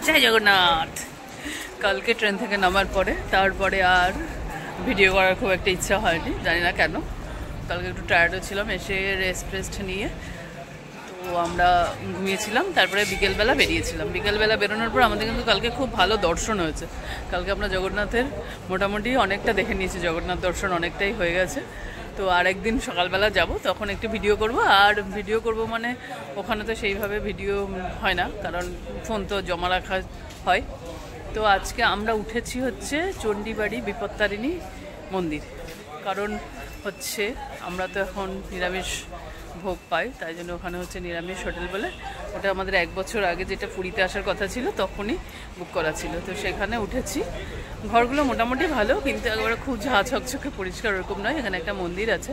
জয় জগন্নাথ। কালকে ট্রেন থেকে নামার পরে তারপরে আর ভিডিও করার খুব একটা ইচ্ছা হয়নি, জানি না কেন। কালকে একটু টায়ার্ডও ছিলাম, এসে রেস্ট নিয়ে তো আমরা ঘুমিয়েছিলাম। তারপরে বিকেলবেলা বেরিয়েছিলাম। বিকেলবেলা বেরোনোর পর আমাদের কিন্তু কালকে খুব ভালো দর্শন হয়েছে। কালকে আমরা জগন্নাথের মোটামুটি অনেকটা দেখে নিয়েছি, জগন্নাথ দর্শন অনেকটাই হয়ে গেছে। তো আর একদিন সকালবেলা যাব, তখন একটু ভিডিও করব। আর ভিডিও করব মানে ওখানে তো সেইভাবে ভিডিও হয় না, কারণ ফোন তো জমা রাখা হয়। তো আজকে আমরা উঠেছি হচ্ছে চণ্ডীবাড়ি বিপত্তারিণী মন্দির, কারণ হচ্ছে আমরা তো এখন নিরামিষ ভোগ পাই, তাই জন্য ওখানে হচ্ছে নিরামিষ হোটেল বলে। ওটা আমাদের 1 বছর আগে যেটা পুরীতে আসার কথা ছিল তখনই বুক করা ছিল। তো সেখানে উঠেছি। ঘরগুলো মোটামুটি ভালো, কিন্তু একবারে খুব ঝা ঝকঝকে পরিষ্কার ওরকম নয়। এখানে একটা মন্দির আছে,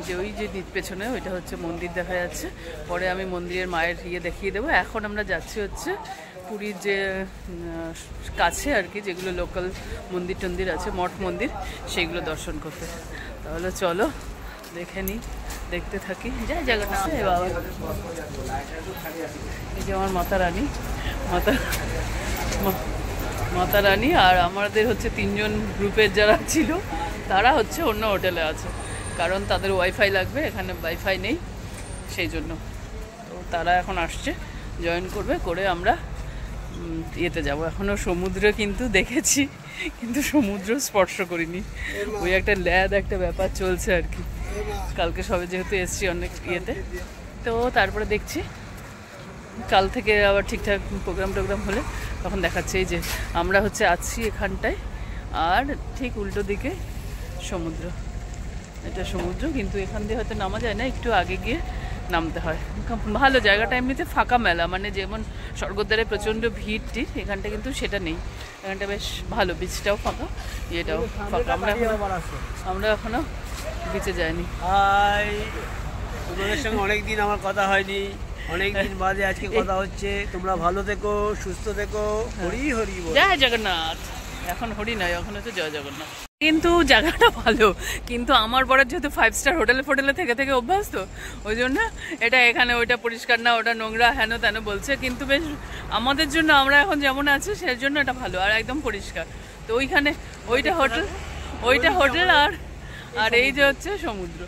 যে ওই যে পেছনে ওইটা হচ্ছে মন্দির দেখা যাচ্ছে। পরে আমি মন্দিরের মায়ের দেখিয়ে দেবো। এখন আমরা যাচ্ছি হচ্ছে পুরীর যে কাছে আর কি, যেগুলো লোকাল মন্দির টন্দির আছে, মঠ মন্দির, সেইগুলো দর্শন করতে। তাহলে চলো দেখে নিই, দেখতে থাকি। জয় জগন্নাথ। বাবা, এই যে আমার মাতা রানী, মাতা রানী। আর আমাদের হচ্ছে 3 জন গ্রুপের যারা ছিল তারা হচ্ছে অন্য হোটেলে আছে, কারণ তাদের ওয়াইফাই লাগবে, এখানে ওয়াইফাই নেই, সেই জন্য। তো তারা এখন আসছে, জয়েন করবে, করে আমরা ইয়েতে যাব। এখনও সমুদ্র কিন্তু দেখেছি, কিন্তু সমুদ্র স্পর্শ করিনি। ওই একটা একটা ব্যাপার চলছে আর কি। কালকে সবে যেহেতু এসছি অনেক ইয়েতে, তো তারপরে দেখছি কাল থেকে আবার ঠিকঠাক প্রোগ্রাম হলে তখন দেখাচ্ছে। এই যে আমরা হচ্ছে আছি এখানটায়, আর ঠিক উল্টো দিকে সমুদ্র। এটা সমুদ্র, কিন্তু এখান দিয়ে হয়তো নামা যায় না, একটু আগে গিয়ে নামতে হয়। ভালো জায়গাটা, এমনিতে ফাঁকা মেলা, মানে যেমন স্বর্গদ্বারে প্রচণ্ড ভিড় টির, এখানটা কিন্তু সেটা নেই। এখানটা বেশ ভালো, বিচটাও ফাঁকা, ইয়েটাও ফাঁকা। আমরা এখনো বিচে যাইনি। তোমাদের সঙ্গে অনেকদিন আমার কথা হয়নি, অনেকদিন বাদে আজকে কথা হচ্ছে। তোমরা ভালো থেকো, সুস্থ থেকো। হরি হরি বল। জয় জগন্নাথ। এখন হরি নয়, এখন হচ্ছে জয় জগন্নাথ। কিন্তু জায়গাটা ভালো, কিন্তু আমার বড় যেহেতু 5 স্টার হোটেলে থেকে অভ্যাস, তো ওই জন্য এটা এখানে ওইটা পরিষ্কার না, ওটা নোংরা, হেন তেন বলছে। কিন্তু বেশ আমাদের জন্য, আমরা এখন যেমন আছি সেই জন্য এটা ভালো, আর একদম পরিষ্কার। তো ওইখানে ওইটা হোটেল আর এই যে হচ্ছে সমুদ্র,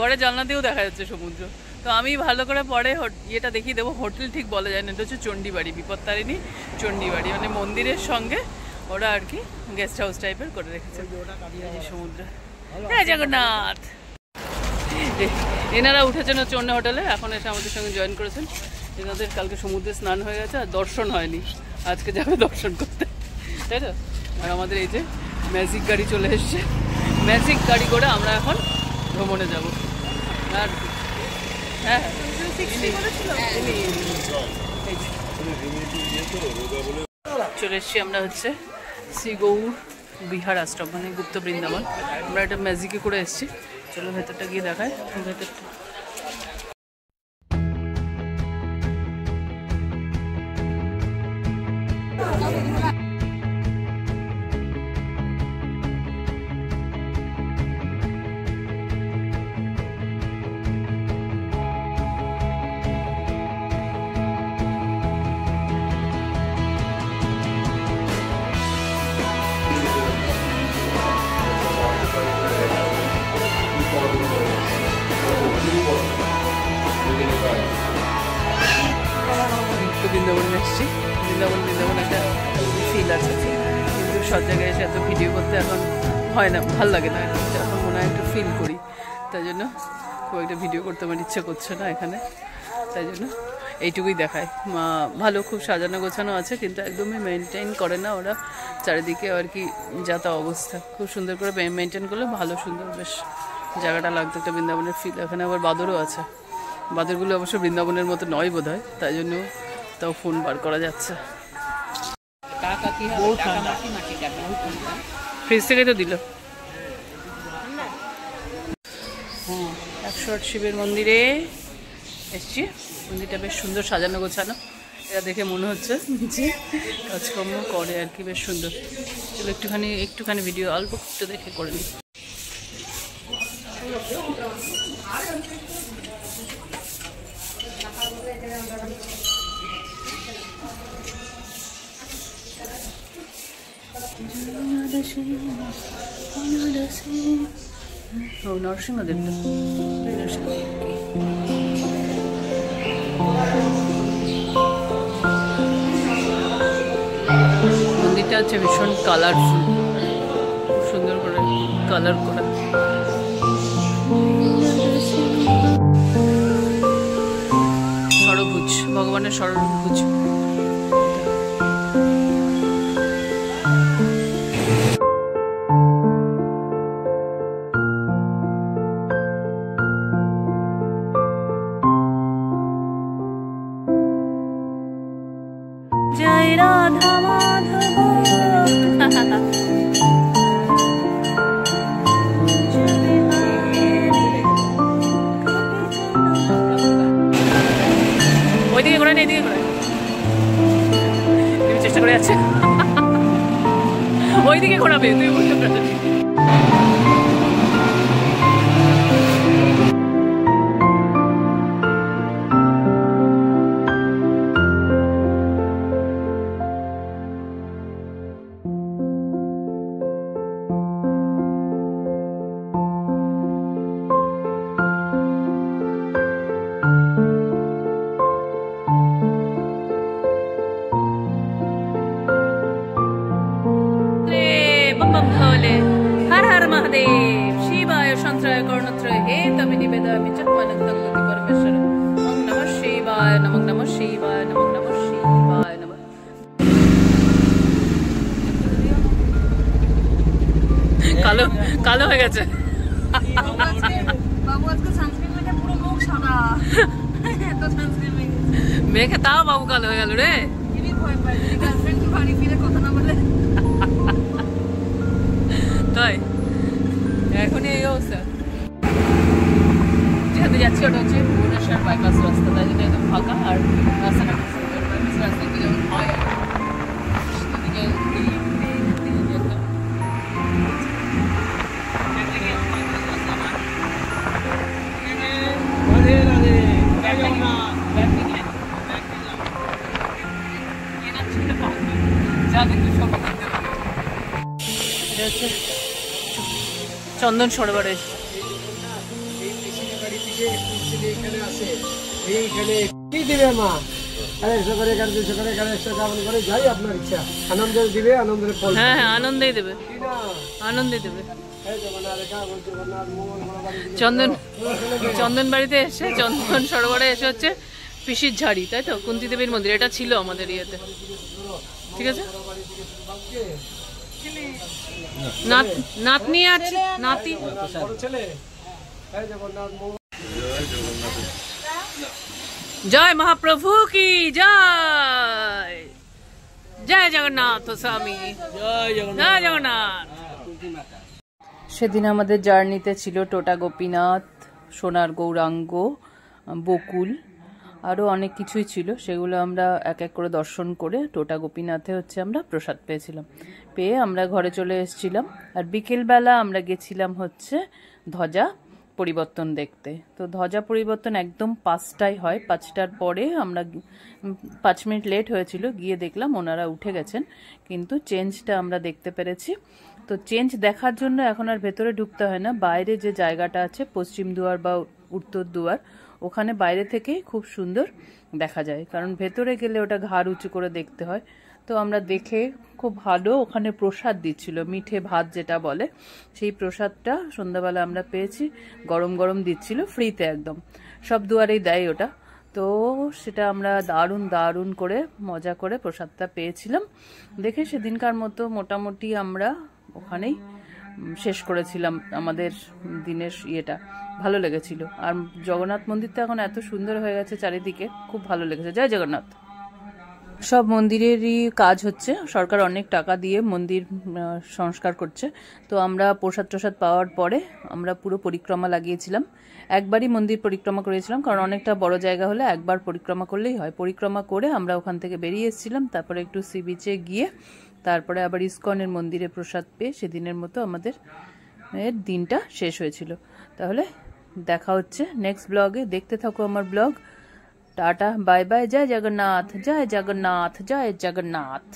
ঘরে জানলা দিয়েও দেখা যাচ্ছে সমুদ্র। তো আমি ভালো করে পরে ইয়েটা দেখিয়ে দেবো। হোটেল ঠিক বলা যায় না, এটা হচ্ছে চণ্ডীবাড়ি, বিপত্তারিণী চণ্ডীবাড়ি, মানে মন্দিরের সঙ্গে ওরা আর কি গেস্ট হাউস টাইপের করে রেখেছে সমুদ্র। হ্যাঁ জগন্নাথ। এনারা উঠেছেন হচ্ছে অন্য হোটেলে, এখন এসে আমাদের সঙ্গে জয়েন করেছেন। এনাদের কালকে সমুদ্রে স্নান হয়ে গেছে, আর দর্শন হয়নি, আজকে যাবে দর্শন করতে, তাই তো। আর আমাদের এই যে ম্যাজিক গাড়ি চলে এসছে, ম্যাজিক গাড়ি করে আমরা এখন ভ্রমণে যাব। আর হ্যাঁ, চলে এসছি আমরা হচ্ছে শ্রী গৌর বিহার আশ্রম, মানে গুপ্ত বৃন্দাবন। আমরা একটা ম্যাজিকে করে এসেছি। চলো ভেতরটা গিয়ে দেখায়। ভেতরটা বৃন্দাবনে এসেছি। বৃন্দাবন একটা ফিল আছে, কিন্তু সব জায়গায় এসে এত ভিডিও করতে এখন হয় না, ভাল লাগে না। এখন মনে হয় একটু ফিল করি, তাই জন্য খুব একটা ভিডিও করতে আমার ইচ্ছে করছে না এখানে, তাই জন্য এইটুকুই দেখায়। ভালো, খুব সাজানো গোছানো আছে, কিন্তু একদমই মেনটেন করে না ওরা চারিদিকে আর কি, যা তা অবস্থা। খুব সুন্দর করে মেনটেন করলে ভালো, সুন্দর বেশ জায়গাটা লাগতো, একটা বৃন্দাবনের ফিল। এখানে আবার বাদরও আছে। বাদরগুলো অবশ্য বৃন্দাবনের মতো নয় বোধ হয়, তাই জন্য তাও ফোন বার করা যাচ্ছে। ফ্রিজ থেকে তো দিল। 108 শিবের মন্দিরে এসছি। মন্দিরটা বেশ সুন্দর সাজানো গোছানো, এটা দেখে মনে হচ্ছে যে কাজকর্ম করে আর কি, বেশ সুন্দর। চলো একটুখানি ভিডিও অল্প একটু দেখে করে নিই। ও নরসিংহদেবটা, মন্দিরটা হচ্ছে ভীষণ কালারফুল, সুন্দর করে কালার করা। ষড়ভুজ, ভগবানের ষড়ভুজ। জয় রাধা মাধব। ওইদিকে ঘোরা, এইদিকে ঘোরা, তুমি চেষ্টা করে যাচ্ছে। ওইদিকে ঘোরাবে, তুই বুঝতে পারছিস। हर हर महादेव शिवाय शंत्राय कर्णत्रय हे तभी निवेदयामि चक्मनंतं गति परमेश्वर। ओम नमः शिवाय, नमः नमः शिवाय, नमः नमः शिवाय नमः। কালো কালো হয়ে গেছে বাবু, আজকে সানস্ক্রিন মেখে পুরো মুখ সাদা। এত সানস্ক্রিন মেখেছে, মেখে তাও বাবু কালো হয়ে গেল রে। আমি ভয় পাই যদি গার্লফ্রেন্ড বাড়ি ফিরে কথা না বলে। তাই এখন এই অবস্থা। যেহেতু যাচ্ছি ওটা হচ্ছে ভুবনেশ্বর বাইপাস রাস্তা, তাই জন্য একদম ফাঁকা। আর রাস্তাটা খুব সুন্দর, বাইপাস রাস্তা যেমন হয় সেদিকে একদম রাধে রাধে, জয় জগন্নাথ। চন্দন সরোবরে কি দিবে মা? আরে সকালে এখানে 200 করে এখানে 100 টাকা করে যাই, আপনার ইচ্ছা। আনন্দ দিবে, আনন্দের ফল। হ্যাঁ হ্যাঁ আনন্দেই দেবে, আনন্দে দেবে। চন্দন চন্দন বাড়িতে এসে, চন্দন সরোবরে এসে হচ্ছে পিসির ঝাড়ি, তাই তো কুন্তী দেবীর মন্দির। এটা ছিল আমাদের ইয়েতে, ঠিক আছে। নাতনি আছে, নাতি। জয় মহাপ্রভু কি জয়, জয় জগন্নাথ স্বামী, জয় জয় জগন্নাথ। সেদিন আমাদের জার্নিতে ছিল টোটা গোপীনাথ, সোনার গৌরাঙ্গ, বকুল, আরও অনেক কিছুই ছিল। সেগুলো আমরা এক এক করে দর্শন করে টোটা গোপীনাথে হচ্ছে আমরা প্রসাদ পেয়েছিলাম। পেয়ে আমরা ঘরে চলে এসেছিলাম। আর বিকেলবেলা আমরা গেছিলাম হচ্ছে ধ্বজা পরিবর্তন দেখতে। তো ধ্বজা পরিবর্তন একদম 5টায় হয়, 5টার পরে আমরা 5 মিনিট লেট হয়েছিল, গিয়ে দেখলাম ওনারা উঠে গেছেন, কিন্তু চেঞ্জটা আমরা দেখতে পেরেছি। তো চেঞ্জ দেখার জন্য এখন আর ভেতরে ঢুকতে হয় না, বাইরে যে জায়গাটা আছে পশ্চিম দুয়ার বা উত্তর দুয়ার, ওখানে বাইরে থেকেই খুব সুন্দর দেখা যায়, কারণ ভেতরে গেলে ওটা ঘাড় উঁচু করে দেখতে হয়। তো আমরা দেখে খুব ভালো, ওখানে প্রসাদ দিচ্ছিল, মিঠে ভাত যেটা বলে, সেই প্রসাদটা সন্ধ্যাবেলা আমরা পেয়েছি, গরম গরম দিচ্ছিল ফ্রিতে, একদম সব দুয়ারেই দেয় ওটা। তো সেটা আমরা দারুণ দারুণ করে মজা করে প্রসাদটা পেয়েছিলাম। দেখে সেদিনকার মতো মোটামুটি আমরা ওখানেই শেষ করেছিলাম আমাদের দিনের ইয়েটা। ভালো লেগেছিল। আর জগন্নাথ মন্দিরটা এখন এত সুন্দর হয়ে গেছে চারিদিকে, খুব ভালো লেগেছে। জয় জগন্নাথ। সব মন্দিরেরই কাজ হচ্ছে, সরকার অনেক টাকা দিয়ে মন্দির সংস্কার করছে। তো আমরা প্রসাদ টসাদ পাওয়ার পরে আমরা পুরো পরিক্রমা লাগিয়েছিলাম। একবারই মন্দির পরিক্রমা করেছিলাম, কারণ অনেকটা বড় জায়গা হলে একবার পরিক্রমা করলেই হয়। পরিক্রমা করে আমরা ওখান থেকে বেরিয়ে এসেছিলাম, তারপরে একটু সি বিচে গিয়ে তারপরে আবার ইস্কনের মন্দিরে প্রসাদ পেয়ে সেদিনের মতো আমাদের দিনটা শেষ হয়েছিল। তাহলে দেখা হচ্ছে নেক্সট ব্লগে, দেখতে থাকো আমার ব্লগ। টাটা, বাই বাই, জয় জগন্নাথ, জয় জগন্নাথ, জয় জগন্নাথ।